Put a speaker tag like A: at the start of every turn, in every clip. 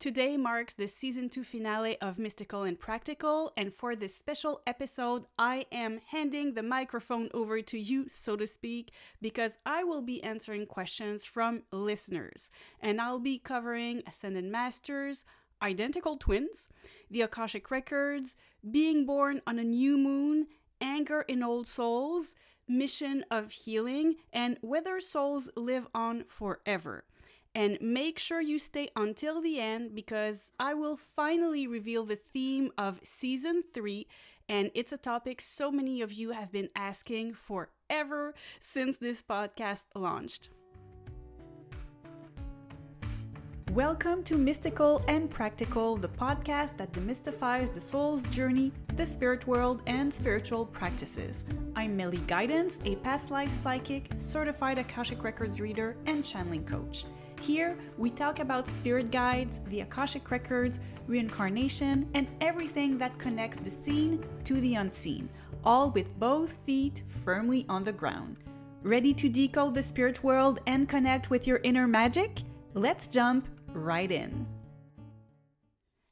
A: Today marks the season 2 finale of Mystical and Practical, and for this special episode, I am handing the microphone over to you, so to speak, because I will be answering questions from listeners, and I'll be covering Ascended Masters, identical twins, the Akashic Records, being born on a new moon, anger in old souls, mission of healing, and whether souls live on forever. And make sure you stay until the end because I will finally reveal the theme of season 3, and it's a topic so many of you have been asking forever since this podcast launched. Welcome to Mystical and Practical, the podcast that demystifies the soul's journey, the spirit world, and spiritual practices. I'm Meli Guidance, a past life psychic, certified Akashic Records reader, and channeling coach. Here, we talk about spirit guides, the Akashic Records, reincarnation, and everything that connects the seen to the unseen, all with both feet firmly on the ground. Ready to decode the spirit world and connect with your inner magic? Let's jump right in.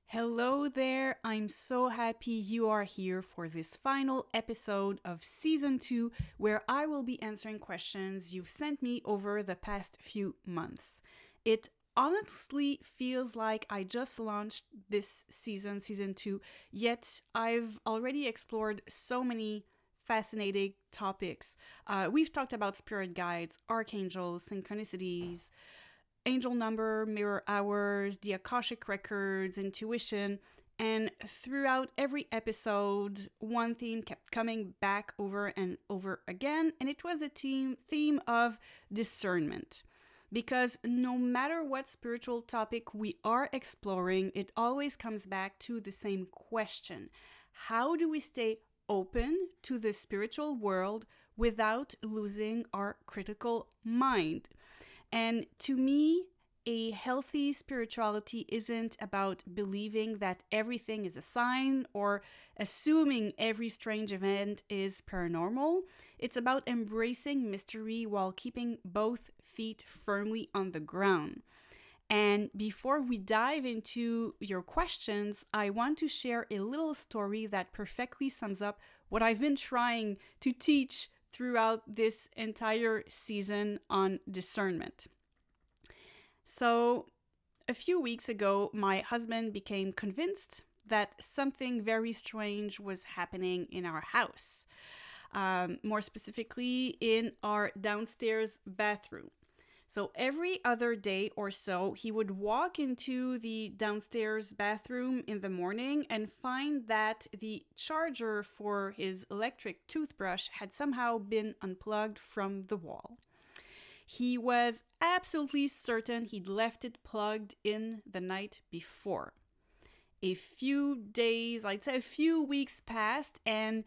A: Hello there, I'm so happy you are here for this final episode of Season 2, where I will be answering questions you've sent me over the past few months. It honestly feels like I just launched this season, Season 2, yet I've already explored so many fascinating topics. We've talked about spirit guides, archangels, synchronicities, angel number, mirror hours, the Akashic Records, intuition, and throughout every episode, one theme kept coming back over and over again, and it was the theme of discernment. Because no matter what spiritual topic we are exploring, it always comes back to the same question. How do we stay open to the spiritual world without losing our critical mind? And to me, a healthy spirituality isn't about believing that everything is a sign or assuming every strange event is paranormal. It's about embracing mystery while keeping both feet firmly on the ground. And before we dive into your questions, I want to share a little story that perfectly sums up what I've been trying to teach throughout this entire season on discernment. So, a few weeks ago, my husband became convinced that something very strange was happening in our house. More specifically, in our downstairs bathroom. So every other day or so, he would walk into the downstairs bathroom in the morning and find that the charger for his electric toothbrush had somehow been unplugged from the wall. He was absolutely certain he'd left it plugged in the night before. A few days, I'd say a few weeks passed, and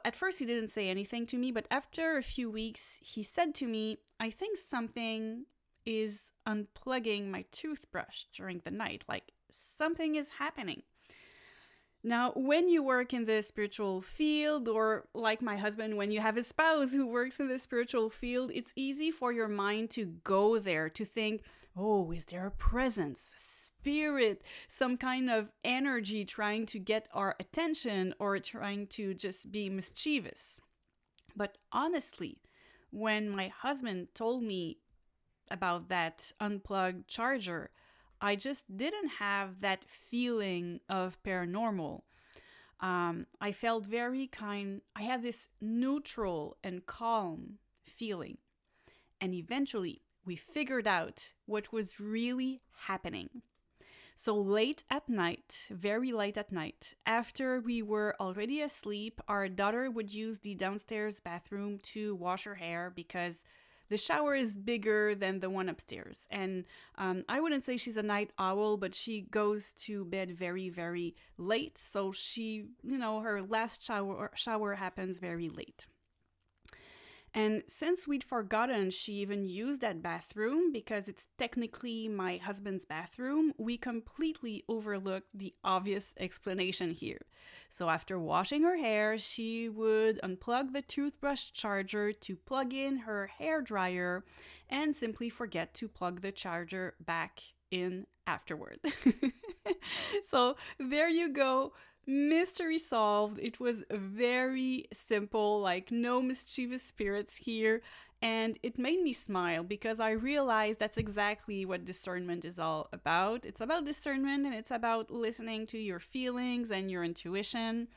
A: at first he didn't say anything to me, but after a few weeks, he said to me, I think something is unplugging my toothbrush during the night, like something is happening. Now, when you work in the spiritual field, or like my husband, when you have a spouse who works in the spiritual field, it's easy for your mind to go there, to think, oh, is there a presence, spirit, some kind of energy trying to get our attention or trying to just be mischievous? But honestly, when my husband told me about that unplugged charger, I just didn't have that feeling of paranormal. I felt I had this neutral and calm feeling. And eventually, we figured out what was really happening. So late at night, very late at night, after we were already asleep, our daughter would use the downstairs bathroom to wash her hair because the shower is bigger than the one upstairs. And I wouldn't say she's a night owl, but she goes to bed very, very late. So her last shower happens very late. And since we'd forgotten she even used that bathroom, because it's technically my husband's bathroom, we completely overlooked the obvious explanation here. So after washing her hair, she would unplug the toothbrush charger to plug in her hair dryer and simply forget to plug the charger back in afterward. So there you go. Mystery solved. It was very simple, like no mischievous spirits here. And it made me smile because I realized that's exactly what discernment is all about. It's about discernment and it's about listening to your feelings and your intuition.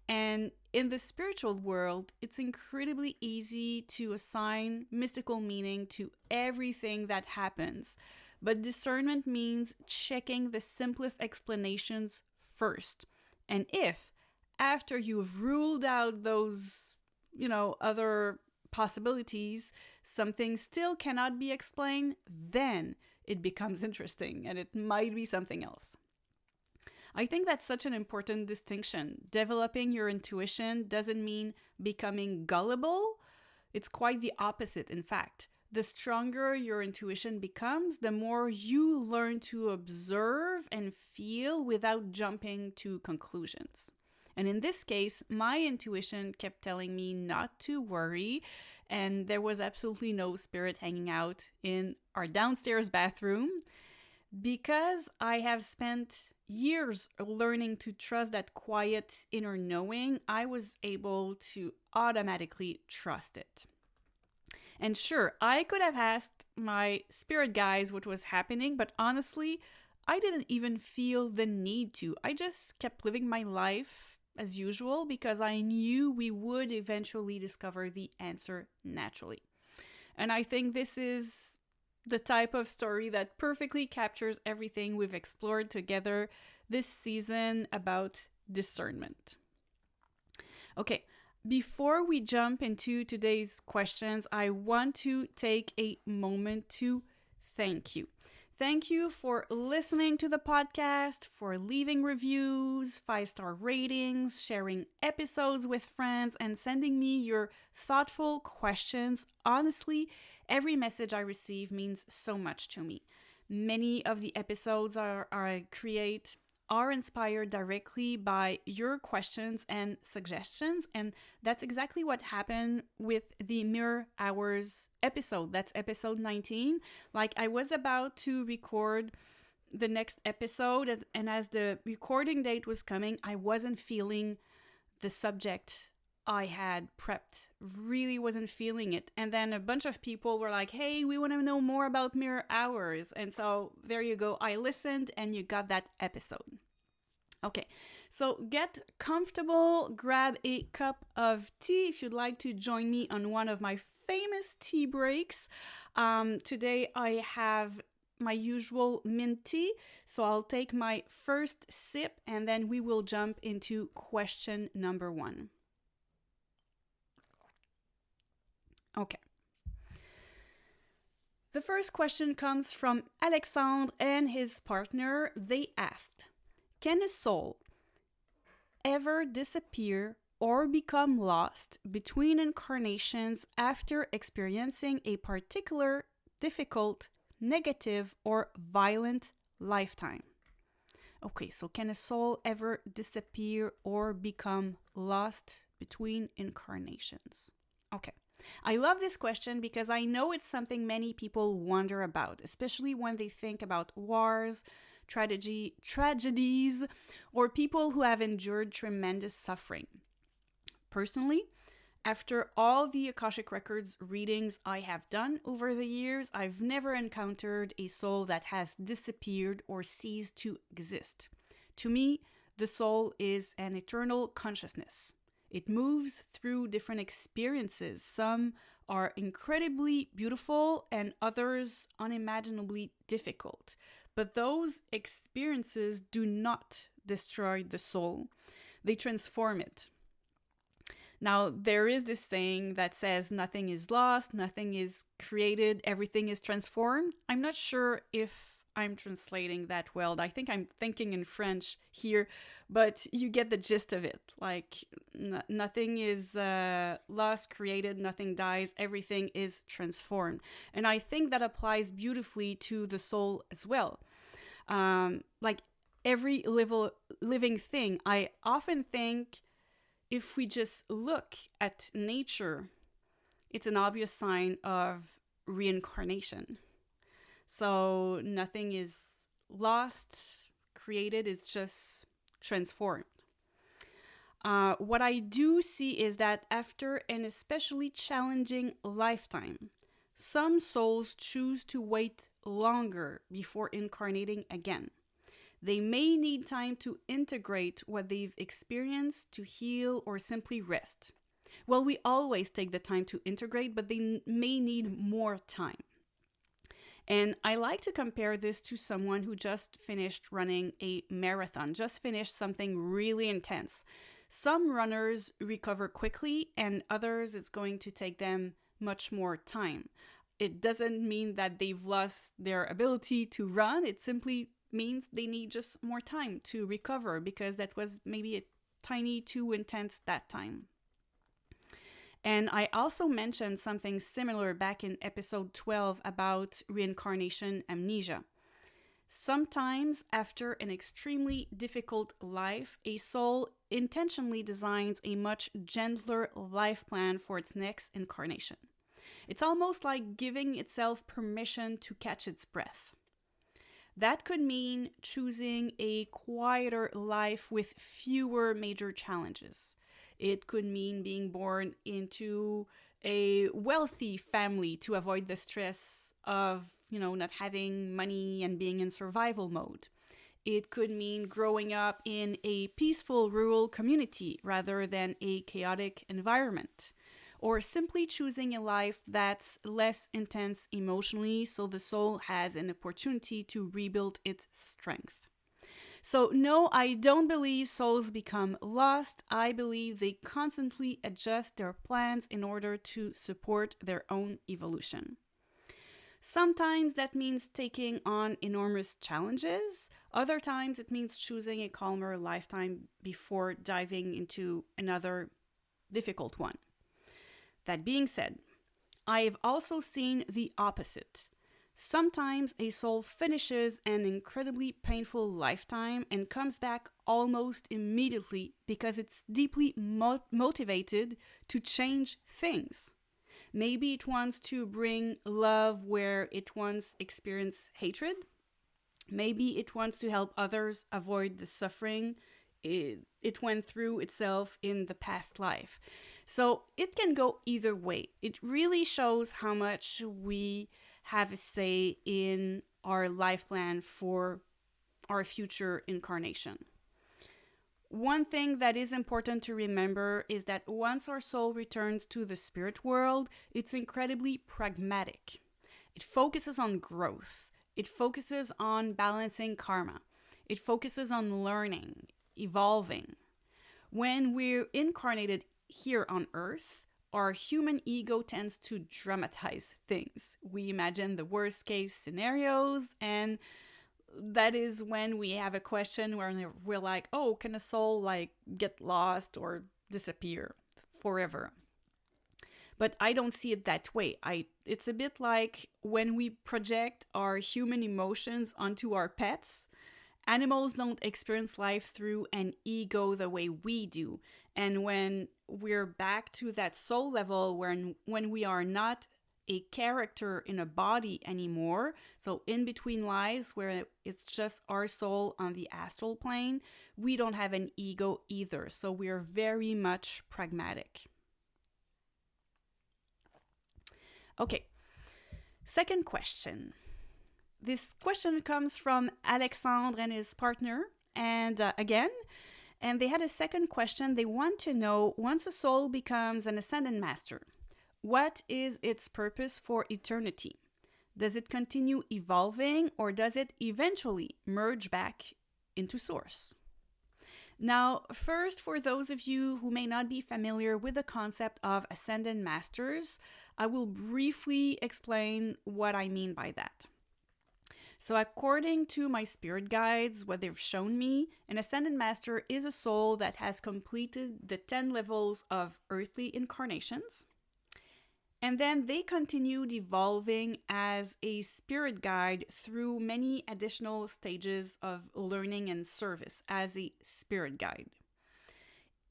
A: And in the spiritual world, it's incredibly easy to assign mystical meaning to everything that happens. But discernment means checking the simplest explanations first. And if, after you've ruled out those, other possibilities, something still cannot be explained, then it becomes interesting and it might be something else. I think that's such an important distinction. Developing your intuition doesn't mean becoming gullible. It's quite the opposite, in fact. The stronger your intuition becomes, the more you learn to observe and feel without jumping to conclusions. And in this case, my intuition kept telling me not to worry, and there was absolutely no spirit hanging out in our downstairs bathroom. Because I have spent years learning to trust that quiet inner knowing, I was able to automatically trust it. And sure, I could have asked my spirit guides what was happening, but honestly, I didn't even feel the need to. I just kept living my life as usual because I knew we would eventually discover the answer naturally. And I think this is the type of story that perfectly captures everything we've explored together this season about discernment. Okay, before we jump into today's questions, I want to take a moment to thank you. Thank you for listening to the podcast, for leaving reviews, 5-star ratings, sharing episodes with friends, and sending me your thoughtful questions. Honestly, every message I receive means so much to me. Many of the episodes I create are inspired directly by your questions and suggestions, and that's exactly what happened with the Mirror Hours episode. That's episode 19. Like, I was about to record the next episode, and as the recording date was coming, I wasn't feeling the subject I had prepped, really wasn't feeling it. And then a bunch of people were like, hey, we want to know more about Mirror Hours. And so there you go. I listened and you got that episode. Okay, so get comfortable, grab a cup of tea if you'd like to join me on one of my famous tea breaks. Today I have my usual mint tea, so I'll take my first sip and then we will jump into question number 1. Okay. The first question comes from Alexandre and his partner. They asked, can a soul ever disappear or become lost between incarnations after experiencing a particular difficult, negative, or violent lifetime? Okay, so can a soul ever disappear or become lost between incarnations? Okay. I love this question because I know it's something many people wonder about, especially when they think about wars, tragedies, or people who have endured tremendous suffering. Personally, after all the Akashic Records readings I have done over the years, I've never encountered a soul that has disappeared or ceased to exist. To me, the soul is an eternal consciousness. It moves through different experiences. Some are incredibly beautiful and others unimaginably difficult. But those experiences do not destroy the soul. They transform it. Now, there is this saying that says nothing is lost, nothing is created, everything is transformed. I'm not sure if I'm translating that well. I think I'm thinking in French here, but you get the gist of it. Like, nothing is lost, created, nothing dies, everything is transformed. And I think that applies beautifully to the soul as well. Like every living thing, I often think if we just look at nature, it's an obvious sign of reincarnation. So nothing is lost, created, it's just transformed. What I do see is that after an especially challenging lifetime, some souls choose to wait longer before incarnating again. They may need time to integrate what they've experienced, to heal, or simply rest. Well, we always take the time to integrate, but they may need more time. And I like to compare this to someone who just finished running a marathon, just finished something really intense. Some runners recover quickly, and others, it's going to take them much more time. It doesn't mean that they've lost their ability to run. It simply means they need just more time to recover because that was maybe a tiny too intense that time. And I also mentioned something similar back in episode 12 about reincarnation amnesia. Sometimes, after an extremely difficult life, a soul intentionally designs a much gentler life plan for its next incarnation. It's almost like giving itself permission to catch its breath. That could mean choosing a quieter life with fewer major challenges. It could mean being born into a wealthy family to avoid the stress of, not having money and being in survival mode. It could mean growing up in a peaceful rural community rather than a chaotic environment. Or simply choosing a life that's less intense emotionally so the soul has an opportunity to rebuild its strength. So no, I don't believe souls become lost. I believe they constantly adjust their plans in order to support their own evolution. Sometimes that means taking on enormous challenges. Other times it means choosing a calmer lifetime before diving into another difficult one. That being said, I've also seen the opposite. Sometimes a soul finishes an incredibly painful lifetime and comes back almost immediately because it's deeply motivated to change things. Maybe it wants to bring love where it once experienced hatred. Maybe it wants to help others avoid the suffering it went through itself in the past life. So it can go either way. It really shows how much we have a say in our life plan for our future incarnation. One thing that is important to remember is that once our soul returns to the spirit world, it's incredibly pragmatic. It focuses on growth. It focuses on balancing karma. It focuses on learning, evolving. When we're incarnated here on Earth, our human ego tends to dramatize things. We imagine the worst case scenarios, and that is when we have a question where we're like, oh, can a soul get lost or disappear forever? But I don't see it that way. It's a bit like when we project our human emotions onto our pets. Animals don't experience life through an ego the way we do. And when we're back to that soul level, when we are not a character in a body anymore, so in between lives where it's just our soul on the astral plane, we don't have an ego either. So we are very much pragmatic. Okay, second question. This question comes from Alexandre and his partner, and they had a second question. They want to know, once a soul becomes an ascended master, what is its purpose for eternity? Does it continue evolving, or does it eventually merge back into source? Now, first, for those of you who may not be familiar with the concept of ascended masters, I will briefly explain what I mean by that. So according to my spirit guides, what they've shown me, an ascended master is a soul that has completed the 10 levels of earthly incarnations. And then they continued evolving as a spirit guide through many additional stages of learning and service as a spirit guide.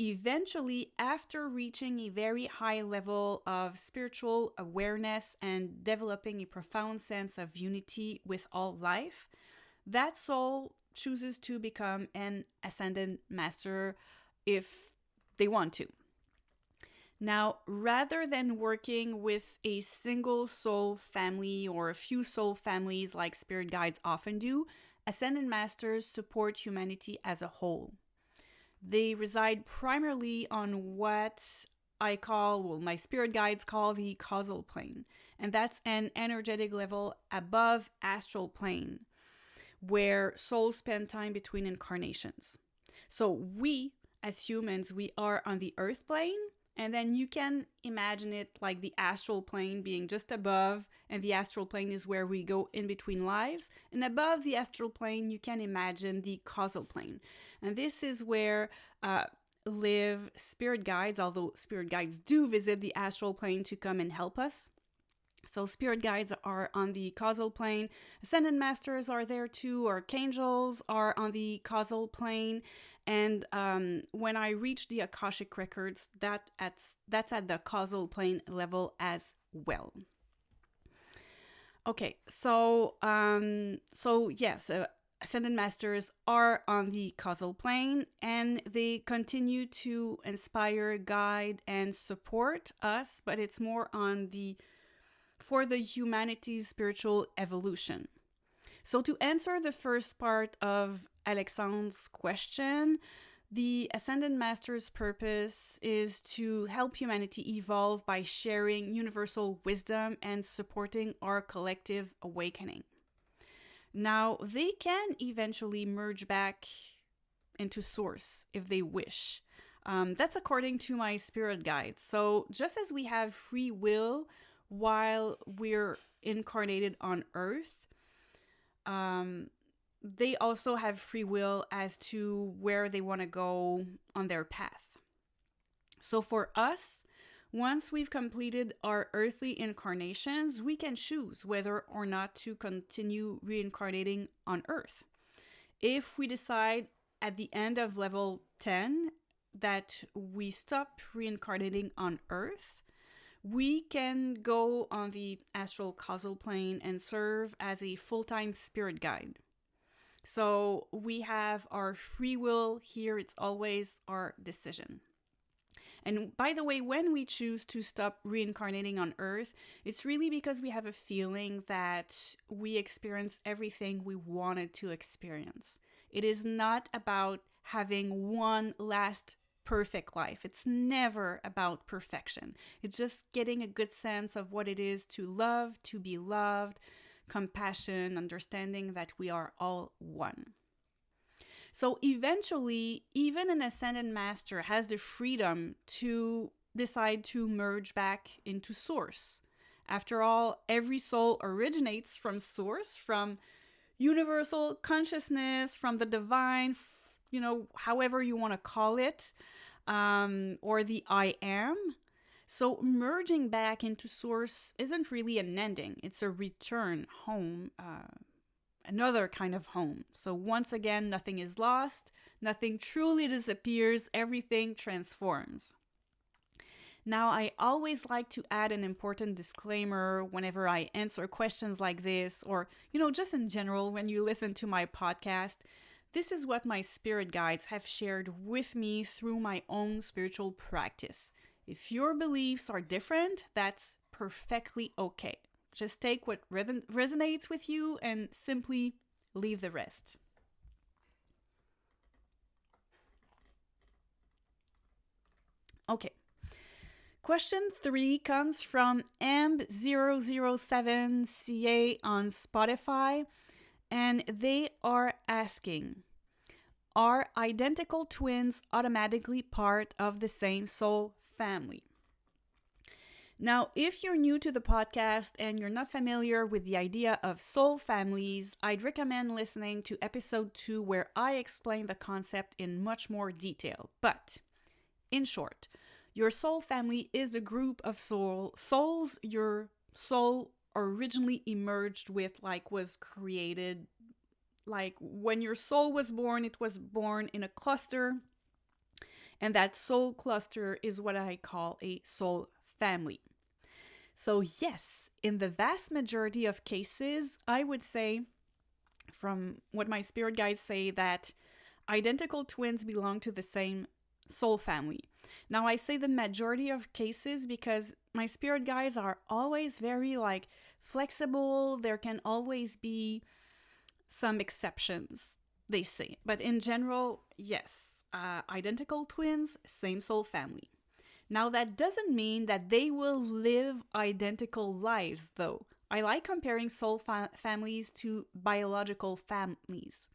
A: Eventually, after reaching a very high level of spiritual awareness and developing a profound sense of unity with all life, that soul chooses to become an ascended master if they want to. Now, rather than working with a single soul family or a few soul families like spirit guides often do, ascended masters support humanity as a whole. They reside primarily on what my spirit guides call the causal plane, and that's an energetic level above astral plane where souls spend time between incarnations. So we, as humans, we are on the earth plane, and then you can imagine it like the astral plane being just above, and the astral plane is where we go in between lives. And above the astral plane, you can imagine the causal plane. And this is where live spirit guides, although spirit guides do visit the astral plane to come and help us. So spirit guides are on the causal plane. Ascended masters are there too. Archangels are on the causal plane. And when I reach the Akashic Records, that's at the causal plane level as well. Okay, so yes, ascended masters are on the causal plane, and they continue to inspire, guide, and support us. But it's more for the humanity's spiritual evolution. So to answer the first part of Alexandre's question, the Ascended Master's purpose is to help humanity evolve by sharing universal wisdom and supporting our collective awakening. Now, they can eventually merge back into Source if they wish. That's according to my spirit guides. So just as we have free will while we're incarnated on Earth, they also have free will as to where they want to go on their path. So for us, once we've completed our earthly incarnations, we can choose whether or not to continue reincarnating on Earth. If we decide at the end of level 10 that we stop reincarnating on Earth, we can go on the astral causal plane and serve as a full-time spirit guide. So we have our free will here. It's always our decision. And by the way, when we choose to stop reincarnating on Earth, it's really because we have a feeling that we experienced everything we wanted to experience. It is not about having one last perfect life. It's never about perfection. It's just getting a good sense of what it is to love, to be loved, compassion, understanding that we are all one. So eventually, even an ascended master has the freedom to decide to merge back into Source. After all, every soul originates from Source, from universal consciousness, from the divine, however you want to call it, or the I am. So merging back into Source isn't really an ending. It's a return home, another kind of home. So once again, nothing is lost. Nothing truly disappears. Everything transforms. Now, I always like to add an important disclaimer whenever I answer questions like this, or, just in general, when you listen to my podcast. This is what my spirit guides have shared with me through my own spiritual practice. If your beliefs are different, that's perfectly okay. Just take what resonates with you and simply leave the rest. Okay. Question 3 comes from M007CA on Spotify, and they are asking, are identical twins automatically part of the same soul family? Now, if you're new to the podcast and you're not familiar with the idea of soul families, I'd recommend listening to episode 2 where I explain the concept in much more detail. But, in short, your soul family is a group of souls your soul originally emerged with, was created. Like when your soul was born, it was born in a cluster. And that soul cluster is what I call a soul family. So yes, in the vast majority of cases, I would say from what my spirit guides say, that identical twins belong to the same soul family. Now, I say the majority of cases because my spirit guides are always very like flexible. There can always be some exceptions, they say. But in general, yes, identical twins, same soul family. Now, that doesn't mean that they will live identical lives, though. I like comparing soul families to biological families.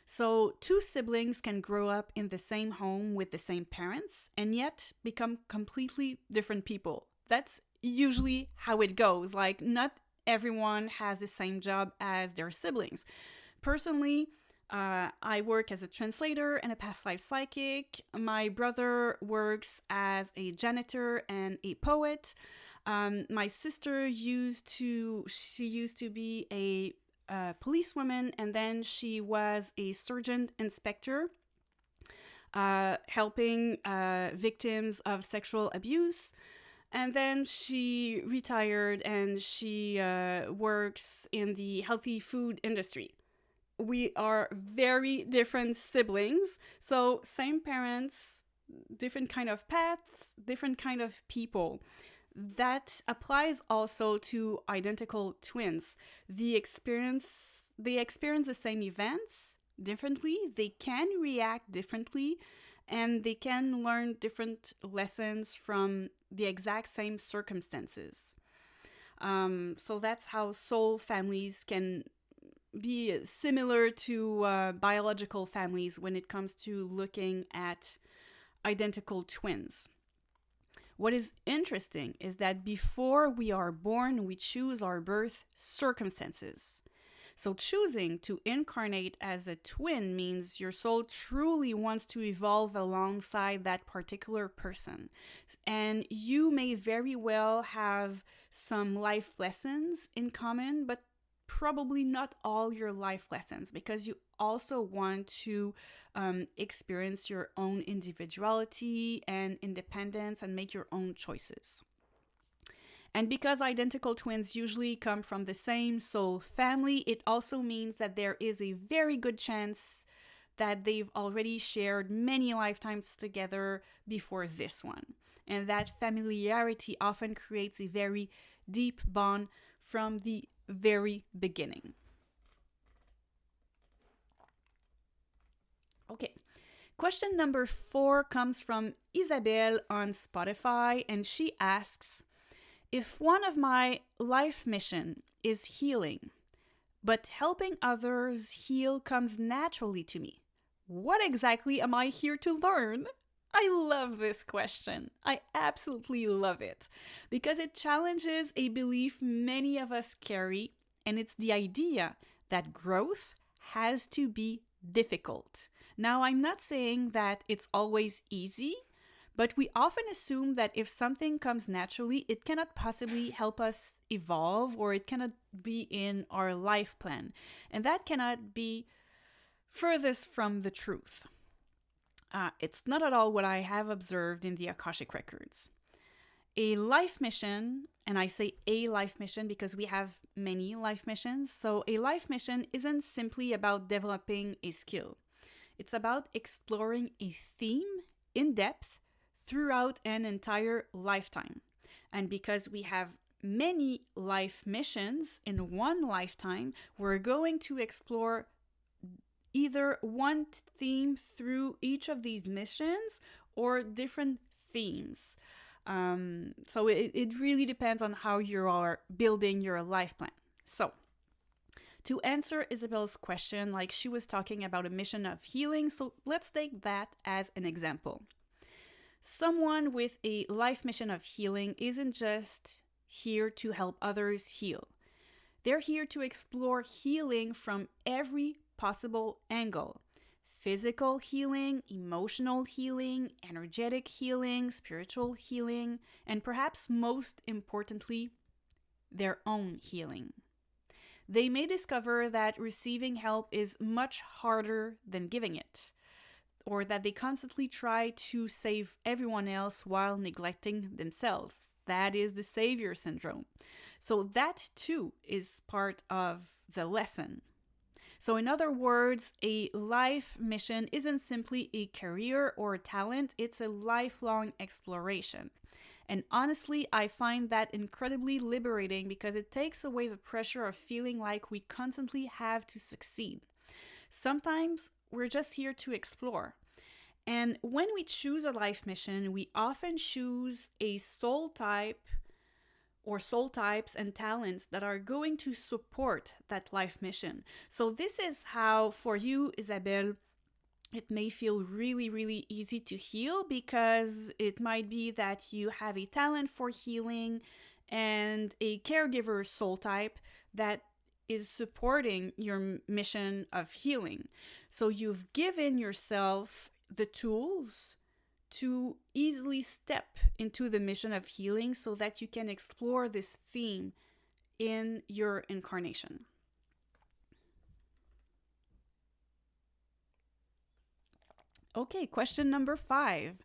A: So, two siblings can grow up in the same home with the same parents and yet become completely different people. That's usually how it goes. Like, not everyone has the same job as their siblings. Personally, I work as a translator and a past life psychic. My brother works as a janitor and a poet. My sister she used to be a policewoman, and then she was a sergeant inspector, helping victims of sexual abuse. And then she retired and she works in the healthy food industry. We are very different siblings, so same parents, different kind of paths, different kind of people. That applies also to identical twins. They experience the same events differently, they can react differently, and they can learn different lessons from the exact same circumstances. So that's how soul families can be similar to biological families when it comes to looking at identical twins. What is interesting is that before we are born, we choose our birth circumstances. So choosing to incarnate as a twin means your soul truly wants to evolve alongside that particular person. And you may very well have some life lessons in common, but probably not all your life lessons, because you also want to experience your own individuality and independence and make your own choices. And because identical twins usually come from the same soul family, it also means that there is a very good chance that they've already shared many lifetimes together before this one. And that familiarity often creates a very deep bond from the very beginning. Okay. Question number 4 comes from Isabelle on Spotify, and she asks, if one of my life mission is healing, but helping others heal comes naturally to me, what exactly am I here to learn? I love this question. I absolutely love it because it challenges a belief many of us carry, and it's the idea that growth has to be difficult. Now, I'm not saying that it's always easy, but we often assume that if something comes naturally, it cannot possibly help us evolve, or it cannot be in our life plan. And that cannot be furthest from the truth. It's not at all what I have observed in the Akashic Records. A life mission, and I say a life mission because we have many life missions, so a life mission isn't simply about developing a skill. It's about exploring a theme in depth throughout an entire lifetime. And because we have many life missions in one lifetime, we're going to explore either one theme through each of these missions or different themes. So it really depends on how you are building your life plan. So, to answer Isabel's question, like she was talking about a mission of healing, so let's take that as an example. Someone with a life mission of healing isn't just here to help others heal. They're here to explore healing from every possible angle. Physical healing, emotional healing, energetic healing, spiritual healing, and perhaps most importantly, their own healing. They may discover that receiving help is much harder than giving it, or that they constantly try to save everyone else while neglecting themselves. That is the savior syndrome. So that too is part of the lesson. So, in other words, a life mission isn't simply a career or a talent, it's a lifelong exploration. And honestly, I find that incredibly liberating because it takes away the pressure of feeling like we constantly have to succeed. Sometimes we're just here to explore. And when we choose a life mission, we often choose a soul type or soul types and talents that are going to support that life mission. So, this is how, for you, Isabelle, it may feel really, really easy to heal because it might be that you have a talent for healing and a caregiver soul type that is supporting your mission of healing. So you've given yourself the tools to easily step into the mission of healing so that you can explore this theme in your incarnation. Okay, question number 5.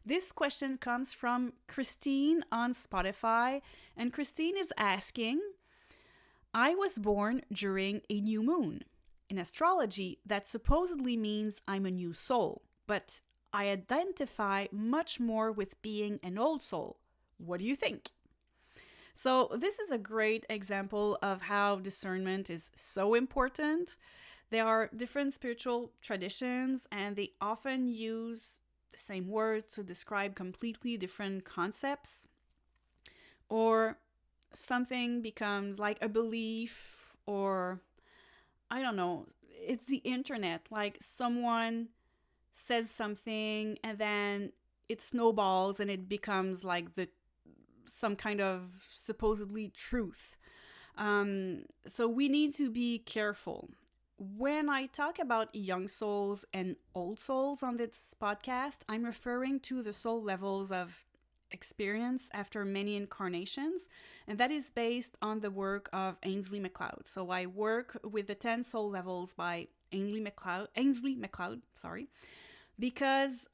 A: This question comes from Christine on Spotify, and Christine is asking, I was born during a new moon. In astrology, that supposedly means I'm a new soul, but I identify much more with being an old soul. What do you think? So, this is a great example of how discernment is so important. There are different spiritual traditions, and they often use the same words to describe completely different concepts. Or something becomes like a belief, or I don't know, it's the internet. Like someone says something and then it snowballs and it becomes like the some kind of supposedly truth. So we need to be careful. When I talk about young souls and old souls on this podcast, I'm referring to the soul levels of experience after many incarnations, and that is based on the work of Ainsley MacLeod. So I work with the 10 soul levels by Ainsley MacLeod, sorry, because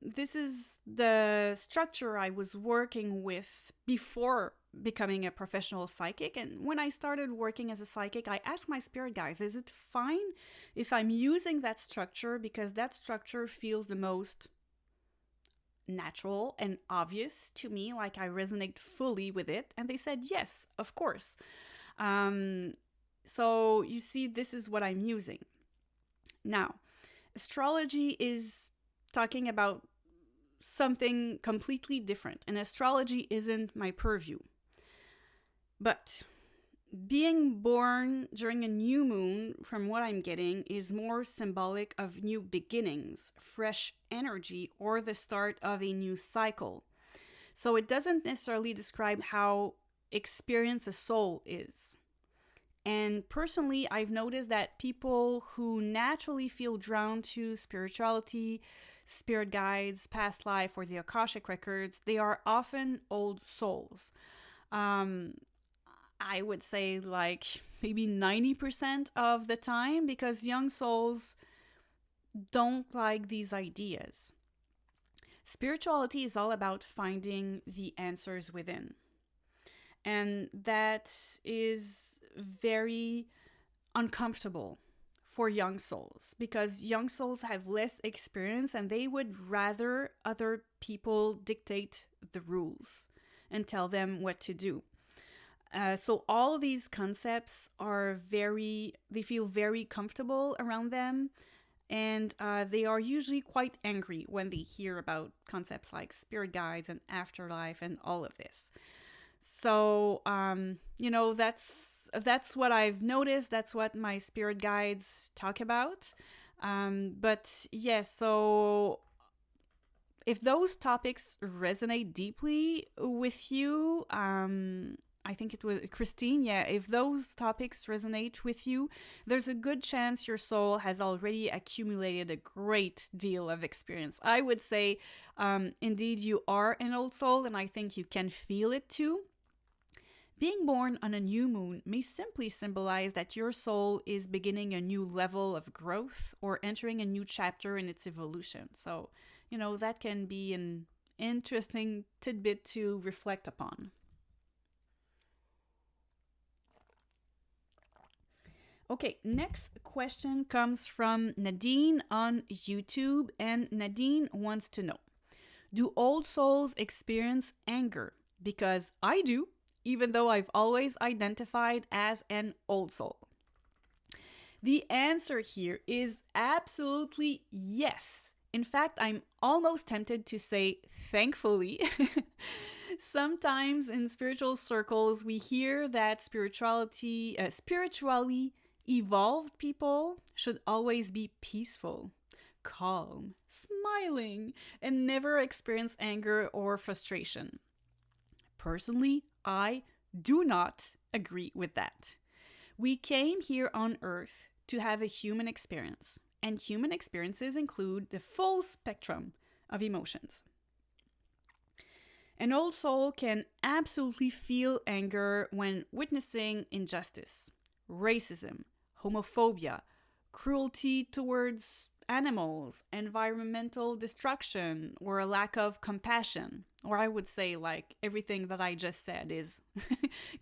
A: this is the structure I was working with before becoming a professional psychic. And when I started working as a psychic, I asked my spirit guides, is it fine if I'm using that structure because that structure feels the most natural and obvious to me, like I resonate fully with it? And they said, yes, of course. So you see, this is what I'm using. Now, astrology is talking about something completely different, and astrology isn't my purview. But being born during a new moon, from what I'm getting, is more symbolic of new beginnings, fresh energy, or the start of a new cycle. So it doesn't necessarily describe how experienced a soul is. And personally, I've noticed that people who naturally feel drawn to spirituality, spirit guides, past life, or the Akashic Records, they are often old souls. I would say like maybe 90% of the time, because young souls don't like these ideas. Spirituality is all about finding the answers within. And that is very uncomfortable for young souls because young souls have less experience and they would rather other people dictate the rules and tell them what to do. So all of these concepts they feel very comfortable around them, and they are usually quite angry when they hear about concepts like spirit guides and afterlife and all of this. So, that's what I've noticed. That's what my spirit guides talk about. But yes, so if those topics resonate deeply with you, I think it was Christine. Yeah, if those topics resonate with you, there's a good chance your soul has already accumulated a great deal of experience. I would say, indeed, you are an old soul, and I think you can feel it too. Being born on a new moon may simply symbolize that your soul is beginning a new level of growth or entering a new chapter in its evolution. So, that can be an interesting tidbit to reflect upon. Okay, next question comes from Nadine on YouTube, and Nadine wants to know, do old souls experience anger? Because I do, even though I've always identified as an old soul. The answer here is absolutely yes. In fact, I'm almost tempted to say thankfully. Sometimes in spiritual circles, we hear that spiritually evolved people should always be peaceful, calm, smiling, and never experience anger or frustration. Personally, I do not agree with that. We came here on Earth to have a human experience, and human experiences include the full spectrum of emotions. An old soul can absolutely feel anger when witnessing injustice, racism, homophobia, cruelty towards animals, environmental destruction, or a lack of compassion. Or I would say, like, everything that I just said is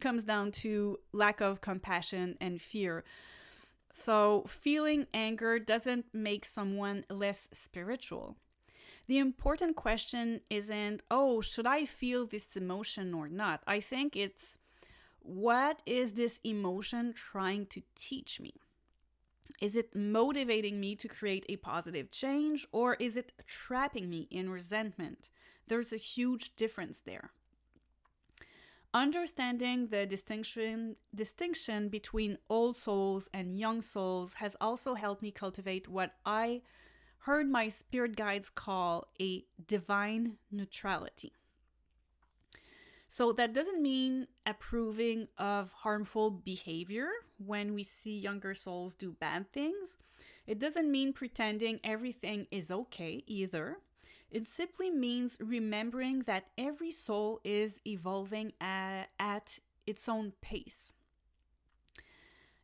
A: comes down to lack of compassion and fear. So feeling anger doesn't make someone less spiritual. The important question isn't, oh, should I feel this emotion or not? I think it's, what is this emotion trying to teach me? Is it motivating me to create a positive change, or is it trapping me in resentment? There's a huge difference there. Understanding the distinction between old souls and young souls has also helped me cultivate what I heard my spirit guides call a divine neutrality. So that doesn't mean approving of harmful behavior when we see younger souls do bad things. It doesn't mean pretending everything is okay either. It simply means remembering that every soul is evolving at its own pace.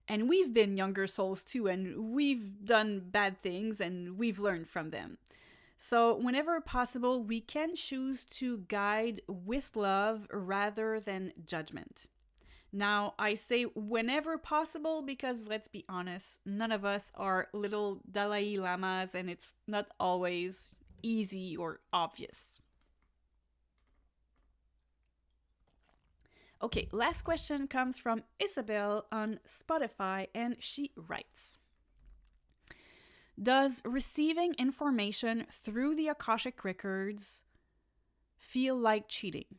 A: And we've been younger souls too, and we've done bad things and we've learned from them. So, whenever possible, we can choose to guide with love rather than judgment. Now, I say whenever possible because, let's be honest, none of us are little Dalai Lamas and it's not always easy or obvious. Okay, last question comes from Isabel on Spotify, and she writes, does receiving information through the Akashic Records feel like cheating?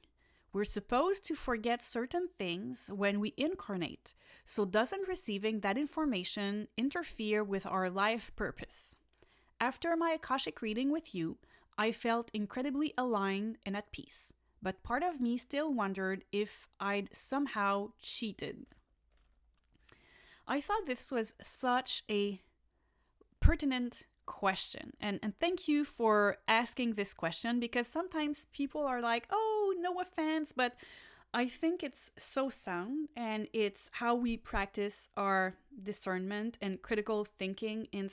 A: We're supposed to forget certain things when we incarnate, so doesn't receiving that information interfere with our life purpose? After my Akashic reading with you, I felt incredibly aligned and at peace, but part of me still wondered if I'd somehow cheated. I thought this was such a pertinent question, and thank you for asking this question, because sometimes people are like, oh, no offense, but I think it's so sound, and it's how we practice our discernment and critical thinking in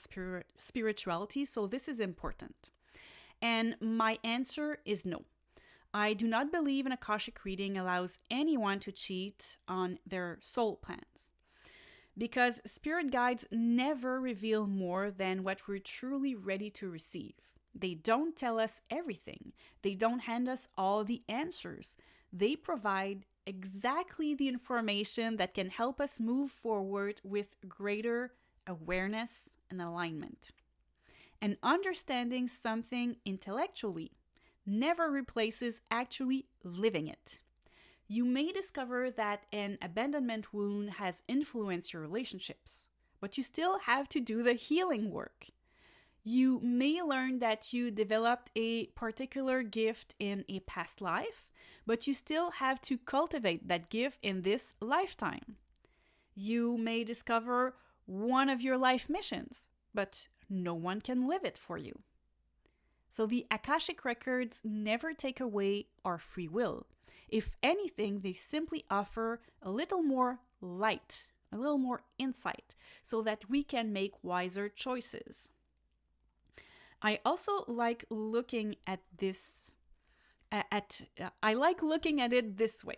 A: spirituality, so this is important. And my answer is no. I do not believe an Akashic reading allows anyone to cheat on their soul plans, because spirit guides never reveal more than what we're truly ready to receive. They don't tell us everything. They don't hand us all the answers. They provide exactly the information that can help us move forward with greater awareness and alignment. And understanding something intellectually never replaces actually living it. You may discover that an abandonment wound has influenced your relationships, but you still have to do the healing work. You may learn that you developed a particular gift in a past life, but you still have to cultivate that gift in this lifetime. You may discover one of your life missions, but no one can live it for you. So the Akashic Records never take away our free will. If anything, they simply offer a little more light, a little more insight, so that we can make wiser choices. I also like looking at this. I like looking at it this way.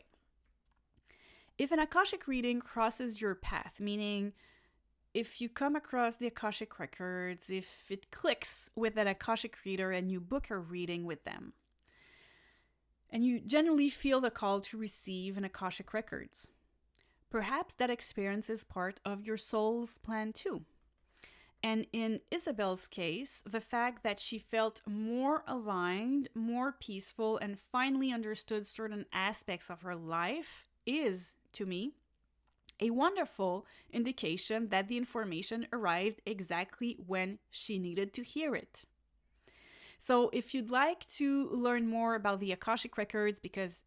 A: If an Akashic reading crosses your path, meaning if you come across the Akashic Records, if it clicks with an Akashic reader and you book a reading with them, and you generally feel the call to receive an Akashic Records, perhaps that experience is part of your soul's plan too. And in Isabel's case, the fact that she felt more aligned, more peaceful, and finally understood certain aspects of her life is, to me, a wonderful indication that the information arrived exactly when she needed to hear it. So if you'd like to learn more about the Akashic Records, because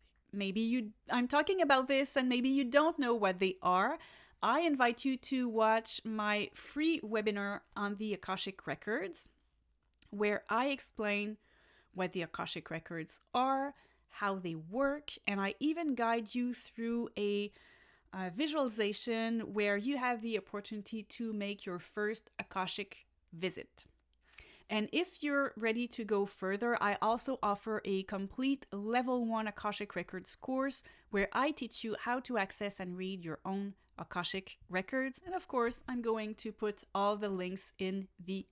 A: I'm talking about this and maybe you don't know what they are, I invite you to watch my free webinar on the Akashic Records, where I explain what the Akashic Records are, how they work, and I even guide you through a visualization where you have the opportunity to make your first Akashic visit. And if you're ready to go further, I also offer a complete level 1 Akashic Records course where I teach you how to access and read your own Akashic Records. And of course, I'm going to put all the links in the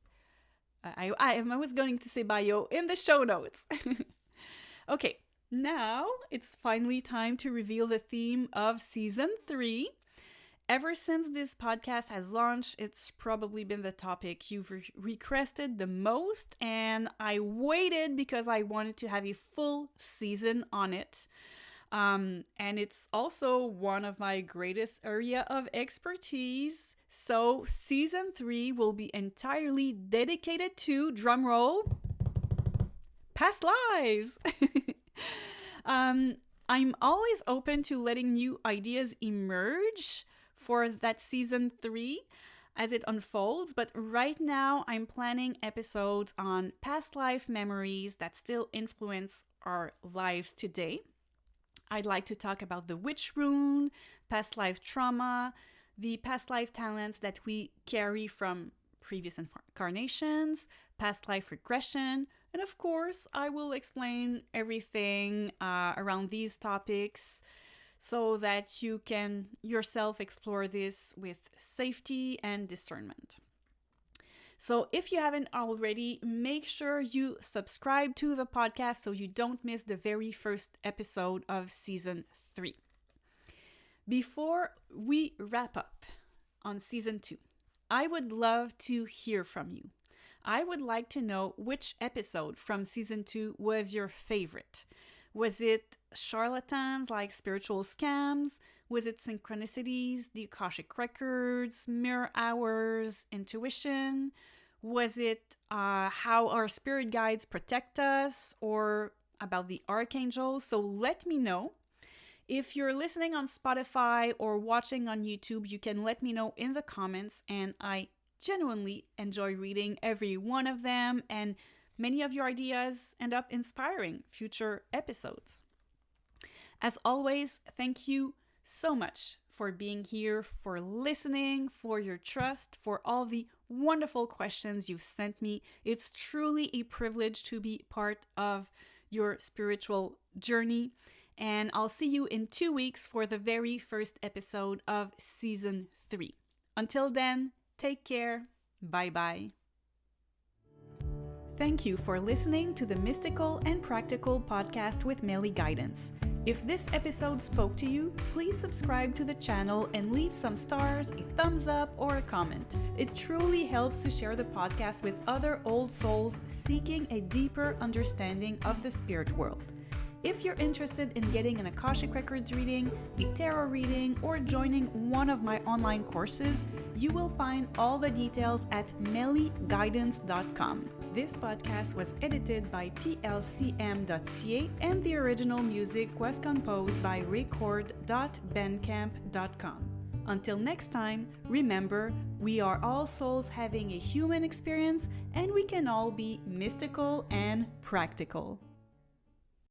A: I was going to say bio in the show notes. Okay, now it's finally time to reveal the theme of season 3. Ever since this podcast has launched, it's probably been the topic you've requested the most, and I waited because I wanted to have a full season on it. And it's also one of my greatest area of expertise. So season 3 will be entirely dedicated to, drumroll, past lives. I'm always open to letting new ideas emerge for that season 3 as it unfolds, but right now I'm planning episodes on past life memories that still influence our lives today. I'd like to talk about the witch rune, past life trauma, the past life talents that we carry from previous incarnations, past life regression, and of course, I will explain everything around these topics so that you can yourself explore this with safety and discernment. So if you haven't already, make sure you subscribe to the podcast so you don't miss the very first episode of season 3. Before we wrap up on season 2, I would love to hear from you. I would like to know which episode from season 2 was your favorite. Was it charlatans like spiritual scams? Was it synchronicities, the Akashic Records, mirror hours, intuition? Was it how our spirit guides protect us, or about the archangels? So let me know. If you're listening on Spotify or watching on YouTube, you can let me know in the comments, and I genuinely enjoy reading every one of them, and many of your ideas end up inspiring future episodes. As always, thank you so much for being here, for listening, for your trust, for all the wonderful questions you've sent me. It's truly a privilege to be part of your spiritual journey. And I'll see you in 2 weeks for the very first episode of season 3. Until then, take care. Bye-bye. Thank you for listening to the Mystical and Practical podcast with Meli Guidance. If this episode spoke to you, please subscribe to the channel and leave some stars, a thumbs up, or a comment. It truly helps to share the podcast with other old souls seeking a deeper understanding of the spirit world. If you're interested in getting an Akashic Records reading, a tarot reading, or joining one of my online courses, you will find all the details at meliguidance.com. This podcast was edited by plcm.ca and the original music was composed by record.bandcamp.com. Until next time, remember, we are all souls having a human experience and we can all be mystical and practical.